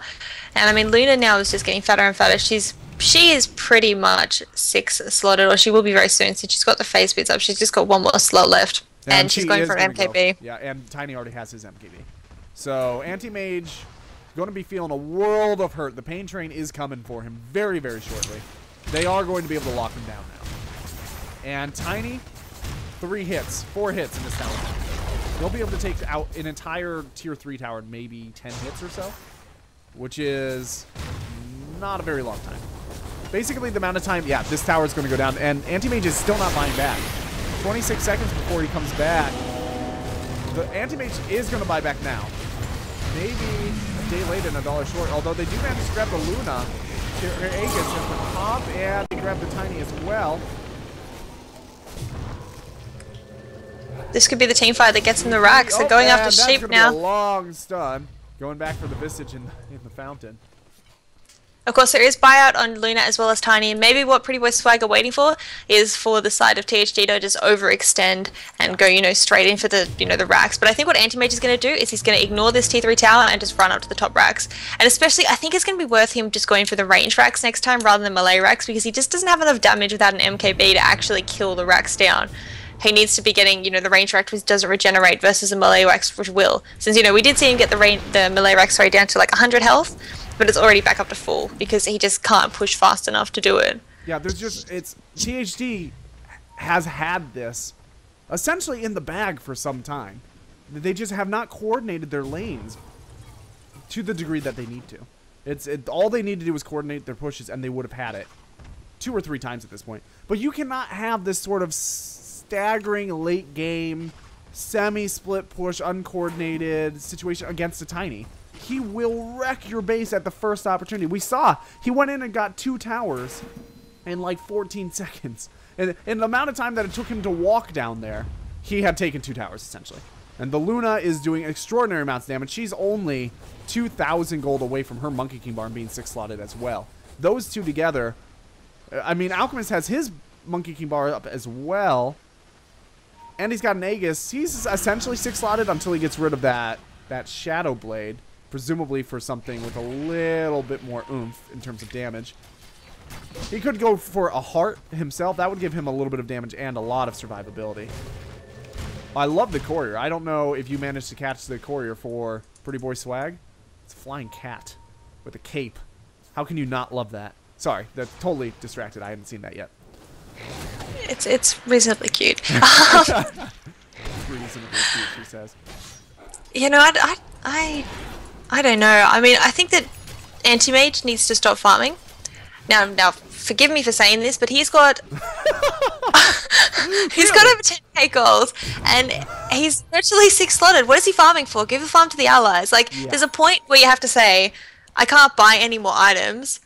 B: And I mean, Luna now is just getting fatter and fatter. She is pretty much 6 slotted, or she will be very soon, since she's got the phase speeds up. She's just got 1 more slot left, and she's going for an MKB.
A: Yeah, and Tiny already has his MKB. So Anti-Mage going to be feeling a world of hurt. The pain train is coming for him very, very shortly. They are going to be able to lock him down now. And Tiny, 4 hits in this tower. They'll be able to take out an entire tier 3 tower in maybe 10 hits or so, which is not a very long time. Basically, the amount of time, yeah, this tower is going to go down, and Anti-Mage is still not buying back. 26 seconds before he comes back. The Anti-Mage is going to buy back now. Maybe a day late and $1 short, although they do manage to grab the Luna. Her Aegis at the top, and they grab the Tiny as well.
B: This could be the team fight that gets them the racks. They're going after sheep now.
A: Be a long stun. Going back for the Visage in the fountain.
B: Of course, there is buyout on Luna as well as Tiny, and maybe what Pretty Boy Swag are waiting for is for the side of THD to just overextend and go, straight in for the, the racks. But I think what Anti-Mage is going to do is he's going to ignore this T3 tower and just run up to the top racks. And especially, I think it's going to be worth him just going for the range racks next time rather than melee racks, because he just doesn't have enough damage without an MKB to actually kill the racks down. He needs to be getting, the range rack which doesn't regenerate versus a melee rack which will. Since, we did see him get the melee rack, down to like 100 health, but it's already back up to full because he just can't push fast enough to do it.
A: Yeah, THD has had this essentially in the bag for some time. They just have not coordinated their lanes to the degree that they need to. All they need to do is coordinate their pushes, and they would have had it 2 or 3 times at this point. But you cannot have this sort of staggering late game, semi-split push, uncoordinated situation against a Tiny. He will wreck your base at the first opportunity. We saw he went in and got 2 towers in like 14 seconds. And in the amount of time that it took him to walk down there, he had taken 2 towers essentially. And the Luna is doing extraordinary amounts of damage. She's only 2,000 gold away from her Monkey King Barn being 6 slotted as well. Those two together, I mean, Alchemist has his Monkey King Bar up as well. And he's got an Aegis. He's essentially 6 slotted until he gets rid of that Shadow Blade. Presumably for something with a little bit more oomph in terms of damage. He could go for a heart himself. That would give him a little bit of damage and a lot of survivability. I love the courier. I don't know if you managed to catch the courier for Pretty Boy Swag. It's a flying cat with a cape. How can you not love that? Sorry, that's totally distracted. I hadn't seen that yet.
B: It's reasonably cute.
A: reasonably cute, she says.
B: You know, I don't know. I mean, I think that Anti-Mage needs to stop farming. Now, forgive me for saying this, but he's got he's got over 10k goals, and he's virtually 6 slotted. What is he farming for? Give the farm to the allies. Like, there's a point where you have to say, I can't buy any more items.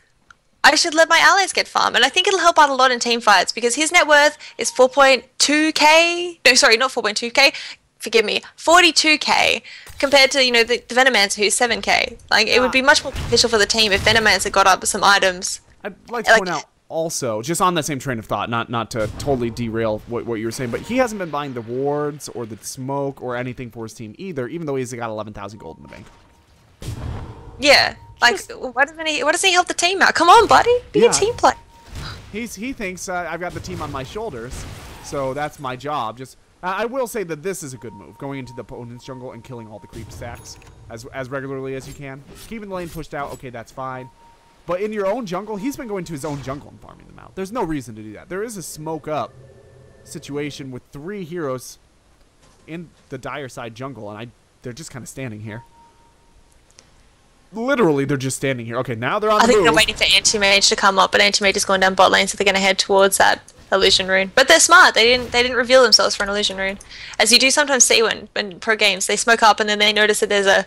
B: I should let my allies get farm, and I think it'll help out a lot in team fights because his net worth is 4.2k. No, sorry, not 4.2k. Forgive me, 42k compared to, you know, the Venomancer who's 7k. Like, it would be much more beneficial for the team if Venomancer got up some items.
A: I'd like to point out also, just on that same train of thought, not to totally derail what you were saying, but he hasn't been buying the wards or the smoke or anything for his team either, even though he's got 11,000 gold in the bank.
B: Yeah. Like, why doesn't he help the team out? Come on, buddy. Be a team player.
A: He thinks I've got the team on my shoulders, so that's my job. Just I will say that this is a good move, going into the opponent's jungle and killing all the creep stacks as regularly as you can. Keeping the lane pushed out, okay, that's fine. But in your own jungle, he's been going to his own jungle and farming them out. There's no reason to do that. There is a smoke up situation with 3 heroes in the dire side jungle, and they're just kind of standing here. Literally, they're just standing here. Okay, now they're on the move.
B: I think they're waiting for Anti-Mage to come up, but Anti-Mage is going down bot lane, so they're going to head towards that illusion rune. But they're smart. They didn't reveal themselves for an illusion rune, as you do sometimes see when pro games they smoke up and then they notice that there's a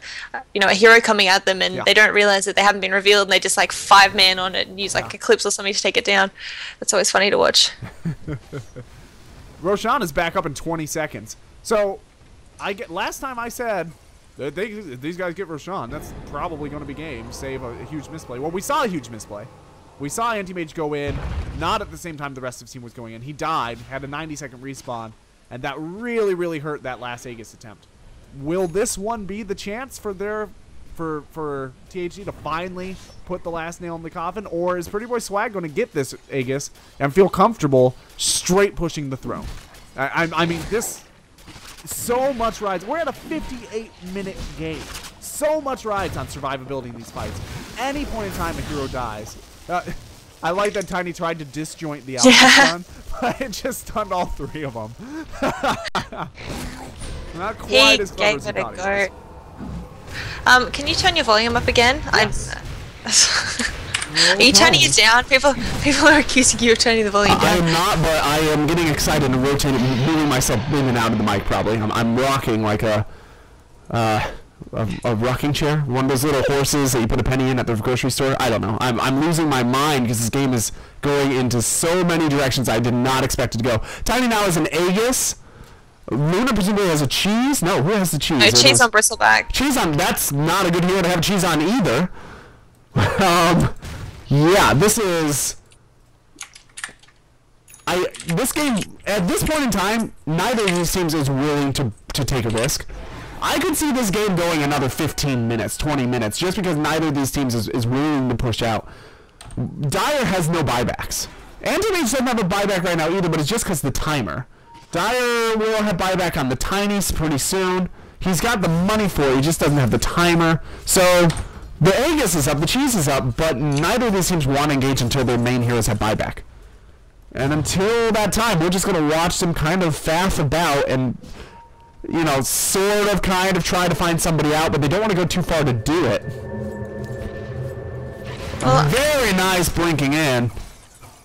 B: hero coming at them, and they don't realize that they haven't been revealed, and they just like 5-man on it and use like Eclipse or something to take it down. That's always funny to watch.
A: Roshan is back up in 20 seconds. So last time I said these guys get Roshan, that's probably going to be game, save a huge misplay. Well, we saw a huge misplay. We saw Anti-Mage go in, not at the same time the rest of the team was going in. He died, had a 90-second respawn, and that really, really hurt that last Aegis attempt. Will this one be the chance for THD to finally put the last nail in the coffin, or is Pretty Boy Swag going to get this Aegis and feel comfortable straight pushing the throne? I mean, this... So much rides. We're at a 58-minute game. So much rides on survivability in these fights. Any point in time a hero dies. I like that Tiny tried to disjoint the alpha stun, but it just stunned all 3 of them. Not quite as clever as he thought he was.
B: Can you turn your volume up again?
A: Yes.
B: Are you turning it down? People are accusing you of turning the volume down.
C: I am not, but I am getting excited and rotating, moving myself in and out of the mic. Probably, I'm rocking like a rocking chair, one of those little horses that you put a penny in at the grocery store. I don't know. I'm losing my mind because this game is going into so many directions I did not expect it to go. Tiny now is an Aegis. Luna presumably has a cheese. No, who has the cheese?
B: No, cheese on Bristleback.
C: Cheese on. That's not a good hero to have cheese on either. Yeah, this is... This game, at this point in time, neither of these teams is willing to take a risk. I could see this game going another 15 minutes, 20 minutes, just because neither of these teams is willing to push out. Dire has no buybacks. Anti-Mage doesn't have a buyback right now either, but it's just because the timer. Dire will have buyback on the Tinies pretty soon. He's got the money for it, he just doesn't have the timer. So... the Aegis is up, the cheese is up, but neither of these teams want to engage until their main heroes have buyback. And until that time, we're just going to watch them kind of faff about and, you know, sort of kind of try to find somebody out, but they don't want to go too far to do it. Very nice blinking in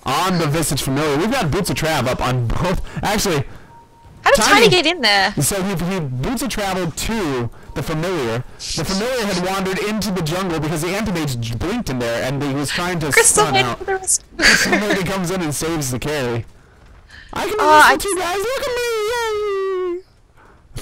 C: on the Visage Familiar. We've got Boots of Trav up on both. Actually...
B: how did Tiny get in there?
C: So he Boots of traveled to the Familiar. The Familiar had wandered into the jungle because the Anti-Mage blinked in there, and he was trying to stun out. Somebody comes in and saves the carry. I can do this with you guys. Look at me! Yay!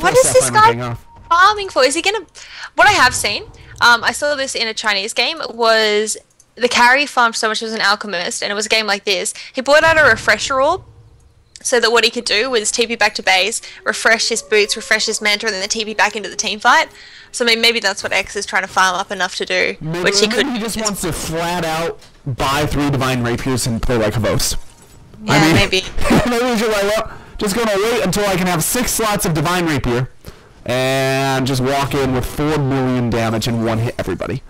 B: What is this guy farming for? Is he gonna... What I have seen, I saw this in a Chinese game, was the carry farmed so much as an alchemist, and it was a game like this. He brought out a refresher orb, so that what he could do was TP back to base, refresh his boots, refresh his mantra, and then TP back into the team fight. So maybe that's what X is trying to farm up enough to do.
C: Maybe he just wants to flat out buy 3 Divine Rapiers and play like Havos.
B: Yeah, I mean, maybe.
C: Maybe he's just like, well, just gonna wait until I can have 6 slots of Divine Rapier and just walk in with 4 million damage and one hit everybody.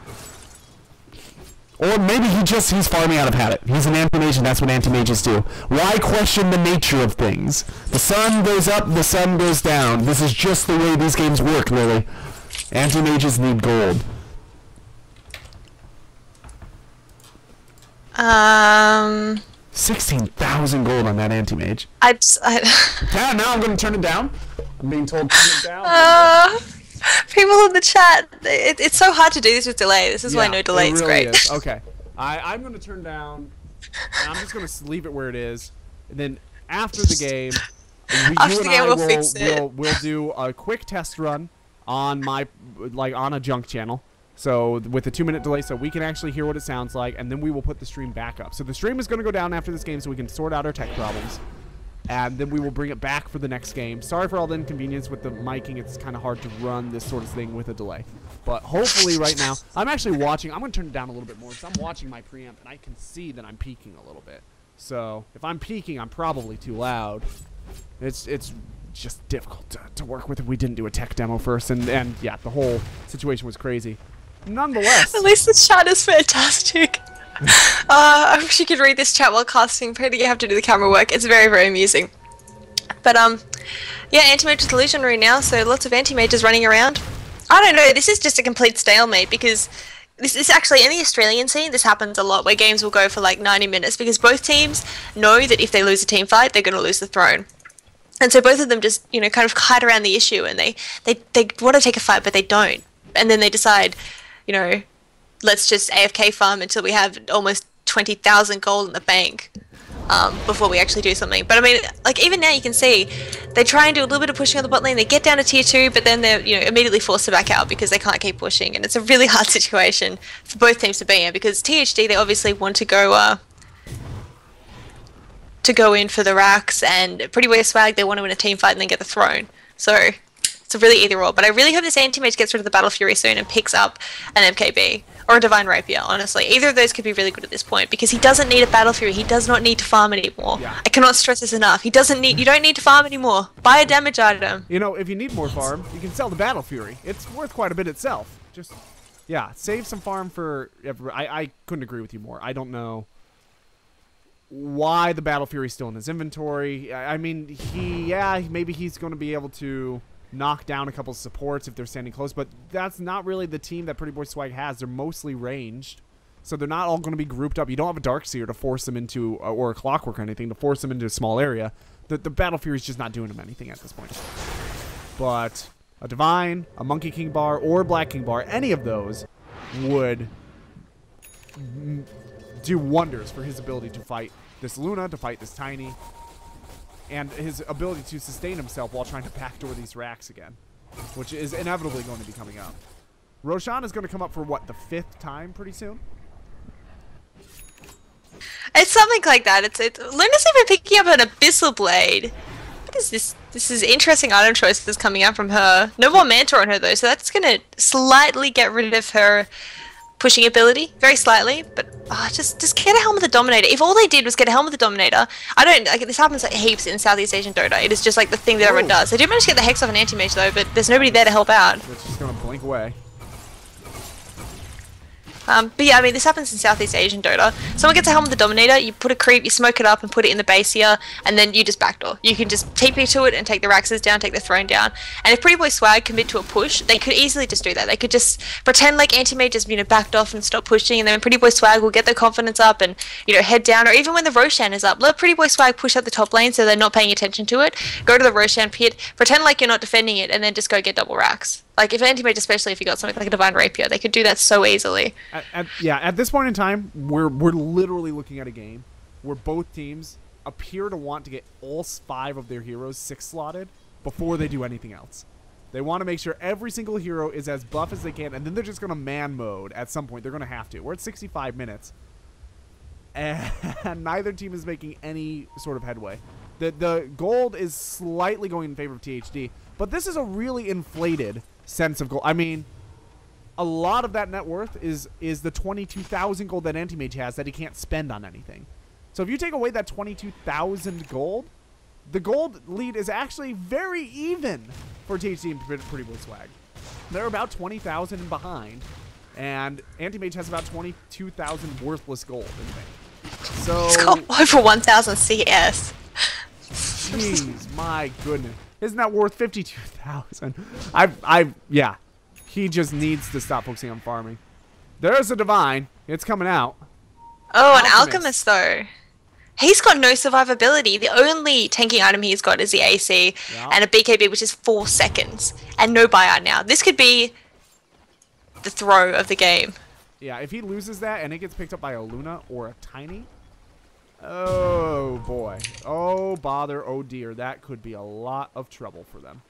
C: Or maybe he's farming out of habit. He's an anti-mage, and that's what anti-mages do. Why question the nature of things? The sun goes up, the sun goes down. This is just the way these games work, Lily. Anti-mages need gold. 16,000 gold on that anti-mage. Yeah, now I'm going to turn it down. I'm being told to turn it down.
B: People in the chat, it's so hard to do this with delay. This is why no delay is great.
A: Is. Okay. I'm going to turn down, and I'm just going to leave it where it is. And then after the game, we'll do a quick test run on on a junk channel. So with a 2-minute delay, so we can actually hear what it sounds like, and then we will put the stream back up. So the stream is going to go down after this game so we can sort out our tech problems. And then we will bring it back for the next game. Sorry for all the inconvenience with the miking. It's kind of hard to run this sort of thing with a delay. But hopefully right now, I'm actually watching. I'm going to turn it down a little bit more because I'm watching my preamp, and I can see that I'm peaking a little bit. So if I'm peaking, I'm probably too loud. It's just difficult to work with if we didn't do a tech demo first. And yeah, the whole situation was crazy. Nonetheless.
B: At least the chat is fantastic. I wish you could read this chat while casting. Apparently you have to do the camera work. It's very, very amusing. But, yeah, anti-mage is illusionary now, so lots of anti-mages running around. I don't know, this is just a complete stalemate because this is actually, in the Australian scene, this happens a lot where games will go for like 90 minutes because both teams know that if they lose a team fight, they're going to lose the throne. And so both of them just, you know, kind of hide around the issue and they want to take a fight, but they don't. And then they decide, you know, let's just AFK farm until we have almost 20,000 gold in the bank before we actually do something. But I mean, like even now you can see they try and do a little bit of pushing on the bot lane. They get down to tier 2, but then they're, you know, immediately forced to back out because they can't keep pushing. And it's a really hard situation for both teams to be in because THD, they obviously want to go in for the racks, and Pretty Boy Swag, they want to win a team fight and then get the throne. So it's a really either or. But I really hope this anti-mage gets rid of the Battle Fury soon and picks up an MKB. Or a Divine Rapier, honestly. Either of those could be really good at this point because he doesn't need a Battle Fury. He does not need to farm anymore. Yeah. I cannot stress this enough. You don't need to farm anymore. Buy a damage item.
A: You know, if you need more farm, you can sell the Battle Fury. It's worth quite a bit itself. Just, yeah, save some farm for... I couldn't agree with you more. I don't know why the Battle Fury's still in his inventory. I mean, maybe he's going to be able to knock down a couple of supports if they're standing close, but that's not really the team that Pretty Boy Swag has. They're mostly ranged, so they're not all going to be grouped up. You don't have a Darkseer to force them into, or a Clockwork or anything, to force them into a small area. The Battle Fury's just not doing them anything at this point. But a Divine, a Monkey King Bar, or Black King Bar, any of those would do wonders for his ability to fight this Luna, to fight this Tiny, and his ability to sustain himself while trying to backdoor these racks again, which is inevitably going to be coming up. Roshan is going to come up for, what, the 5th time pretty soon?
B: It's something like that. Luna's even picking up an Abyssal Blade. What is this? This is interesting item choices coming out from her. No more Mantra on her, though, so that's going to slightly get rid of her pushing ability, very slightly, but just get a Helm of the Dominator. If all they did was get a Helm of the Dominator, this happens like heaps in Southeast Asian Dota. It is just like the thing that everyone does. They do manage to get the Hex off an anti-mage though, but there's nobody there to help out.
A: It's just gonna blink away.
B: But yeah, I mean, this happens in Southeast Asian Dota. Someone gets a Helm of the Dominator, you put a creep, you smoke it up and put it in the base here, and then you just backdoor. You can just TP to it and take the Raxes down, take the throne down. And if Pretty Boy Swag commit to a push, they could easily just do that. They could just pretend like anti-mage has, you know, backed off and stopped pushing, and then Pretty Boy Swag will get their confidence up and, you know, head down. Or even when the Roshan is up, let Pretty Boy Swag push up the top lane so they're not paying attention to it. Go to the Roshan pit, pretend like you're not defending it, and then just go get double racks. Like, if anti-mage, especially if you got something like a Divine Rapier, they could do that so easily.
A: At this point in time, we're literally looking at a game where both teams appear to want to get all 5 of their heroes 6-slotted before they do anything else. They want to make sure every single hero is as buff as they can, and then they're just going to man mode at some point. They're going to have to. We're at 65 minutes, and neither team is making any sort of headway. The gold is slightly going in favor of THD, but this is a really inflated sense of gold. I mean, a lot of that net worth is the 22,000 gold that Anti-Mage has that he can't spend on anything. So if you take away that 22,000 gold, the gold lead is actually very even for THD and Pretty Boy Swag. They're about 20,000 behind, And Anti-Mage has about 22,000 worthless gold in the bank. So
B: It's got over 1,000 CS.
A: jeez, my goodness. Isn't that worth 52,000? Yeah. He just needs to stop focusing on farming. There's a Divine. It's coming out.
B: Oh, an Alchemist though. He's got no survivability. The only tanking item he's got is the AC and a BKB, which is 4 seconds. And no buyout now. This could be the throw of the game.
A: Yeah, if he loses that and it gets picked up by a Luna or a Tiny, oh boy. Oh bother, oh dear. That could be a lot of trouble for them.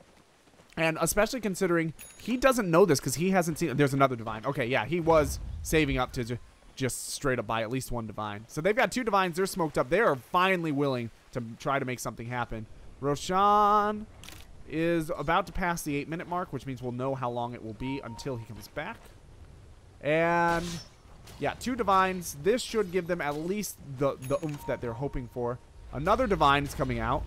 A: And especially considering he doesn't know this because he hasn't seen... There's another Divine. Okay, yeah, he was saving up to just straight up buy at least one Divine. So they've got 2 Divines. They're smoked up. They are finally willing to try to make something happen. Roshan is about to pass the 8-minute mark, which means we'll know how long it will be until he comes back. And yeah, 2 Divines. This should give them at least the oomph that they're hoping for. Another Divine is coming out.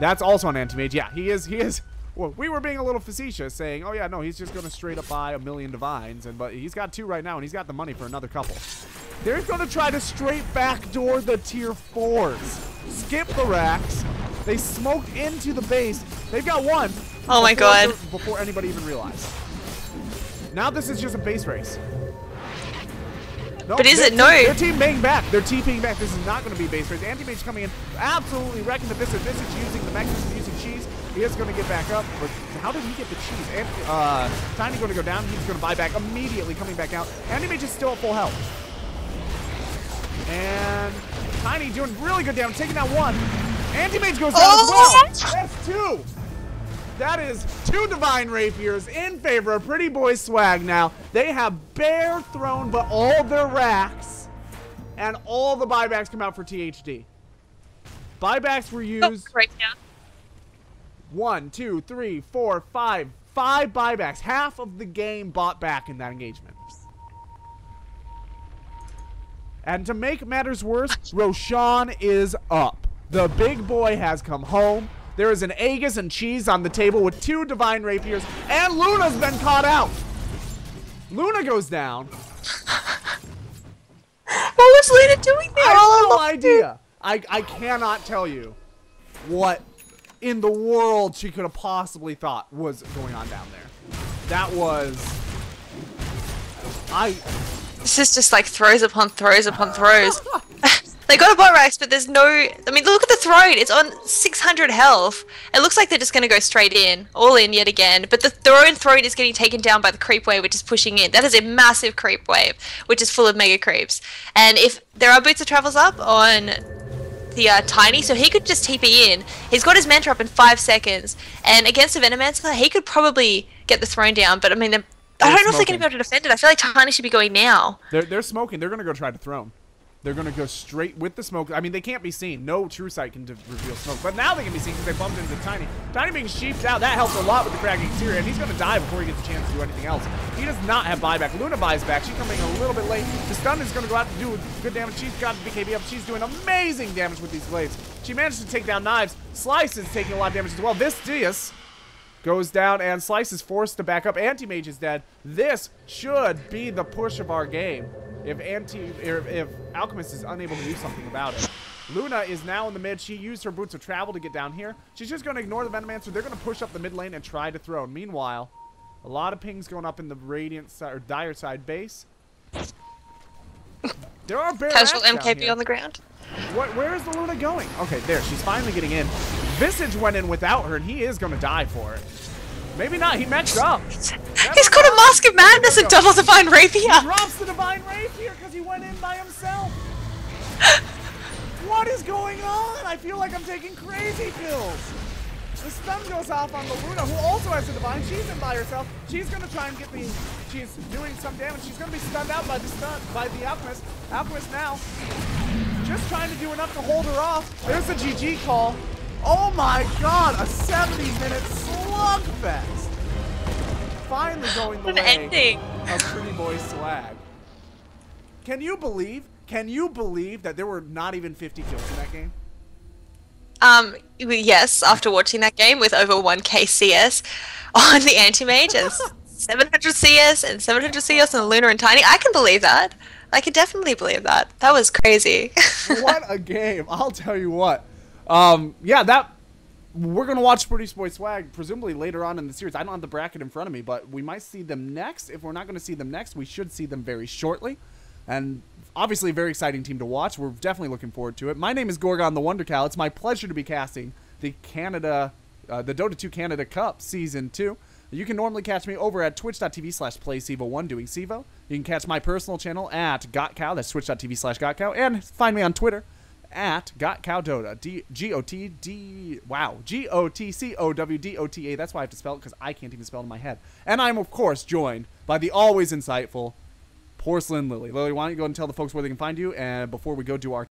A: That's also an Anti-Mage. Yeah, he is. Well, we were being a little facetious, saying, "Oh yeah, no, he's just going to straight up buy 1,000,000 Divines," but he's got 2 right now, and he's got the money for another couple. They're going to try to straight backdoor the tier 4s, skip the racks. They smoked into the base. They've got 1.
B: Oh my god!
A: Before anybody even realized. Now this is just a base race. Nope,
B: but is it? No.
A: Their team bang back. They're TPing back. This is not going to be base race. Anti-Mage coming in, absolutely wrecking the Visage. Visage using the mechanism, using cheese. He is going to get back up, but how did he get the cheese? Tiny going to go down. He's going to buy back immediately, coming back out. Anti-Mage is still at full health. And Tiny doing really good damage, taking down 1. Anti-Mage goes down as well. That's 2. That is 2 Divine Rapiers in favor of Pretty Boy Swag now. They have bare thrown, but all their racks and all the buybacks come out for THD. Buybacks were used.
B: Right now.
A: 1, 2, 3, 4, 5. 5 buybacks. Half of the game bought back in that engagement. And to make matters worse, Roshan is up. The big boy has come home. There is an Aegis and cheese on the table with 2 Divine Rapiers, and Luna's been caught out. Luna goes down.
B: What was Luna doing there?
A: I have no idea. I cannot tell you what in the world she could have possibly thought was going on down there. That was...
B: This is just like throws upon throws upon throws. They got a bot racks, but there's no... I mean, look at the throne. It's on 600 health. It looks like they're just going to go straight in. All in yet again. But their own throne is getting taken down by the creep wave, which is pushing in. That is a massive creep wave, which is full of mega creeps. And if there are boots of travels up on the Tiny, so he could just TP in. He's got his mantra up in 5 seconds. And against the Venomancer, he could probably get the throne down. But I mean, I don't know if they're going to be able to defend it. I feel like Tiny should be going now.
A: They're smoking. They're going to go try to throne. They're going to go straight with the smoke. I mean, they can't be seen. No true sight can reveal smoke. But now they can be seen because they bumped into Tiny. Tiny being sheeped out, that helps a lot with the cracking exterior. And he's going to die before he gets a chance to do anything else. He does not have buyback. Luna buys back. She's coming a little bit late. The stun is going to go out to do good damage. She's got the BKB up. She's doing amazing damage with these blades. She managed to take down Knives. Slice is taking a lot of damage as well. Vicious goes down, and Slice is forced to back up. Anti-Mage is dead. This should be the push of our game. If Alchemist is unable to do something about it. Luna is now in the mid. She used her boots of travel to get down here. She's just going to ignore the Venomancer. They're going to push up the mid lane and try to throw. Meanwhile, a lot of pings going up in the Radiant side or Dire side base. There are bare
B: Casual
A: racks down
B: MKB
A: here.
B: on the ground.
A: Where is the Luna going? Okay, there. She's finally getting in. Visage went in without her, and he is going to die for it. Maybe not. He matched up.
B: He's got a Mask of Madness and double Divine Rapier.
A: He drops the Divine Rapier because he went in by himself. What is going on? I feel like I'm taking crazy pills. The stun goes off on the Luna, who also has a Divine. She's in by herself. She's going to try and get the... She's doing some damage. She's going to be stunned out by the Alchemist. Alchemist now just trying to do enough to hold her off. There's a GG call. Oh my god, a 70-minute slugfest. Finally going the way of Pretty Boy Swag. Can you believe that there were not even 50 kills in that game?
B: Yes, after watching that game with over 1k CS on the Anti-Mage, 700 CS and 700 CS on Lunar and Tiny. I can believe that. I can definitely believe that. That was crazy.
A: What a game. I'll tell you what. Yeah, we're going to watch Pretty Boy Swag presumably later on in the series. I don't have the bracket in front of me, but we might see them next. If we're not going to see them next, we should see them very shortly. And obviously a very exciting team to watch. We're definitely looking forward to it. My name is Gorgon the Wonder Cow. It's my pleasure to be casting the Dota 2 Canada Cup Season 2. You can normally catch me over at twitch.tv/playsevo1 doing Sevo. You can catch my personal channel at GotCow, that's twitch.tv/GotCow, and find me on Twitter at GotCowDota, GOTCOWDOTA. That's why I have to spell it, because I can't even spell it in my head. And I'm, of course, joined by the always insightful Porcelain Lily. Lily, why don't you go and tell the folks where they can find you, and before we go do our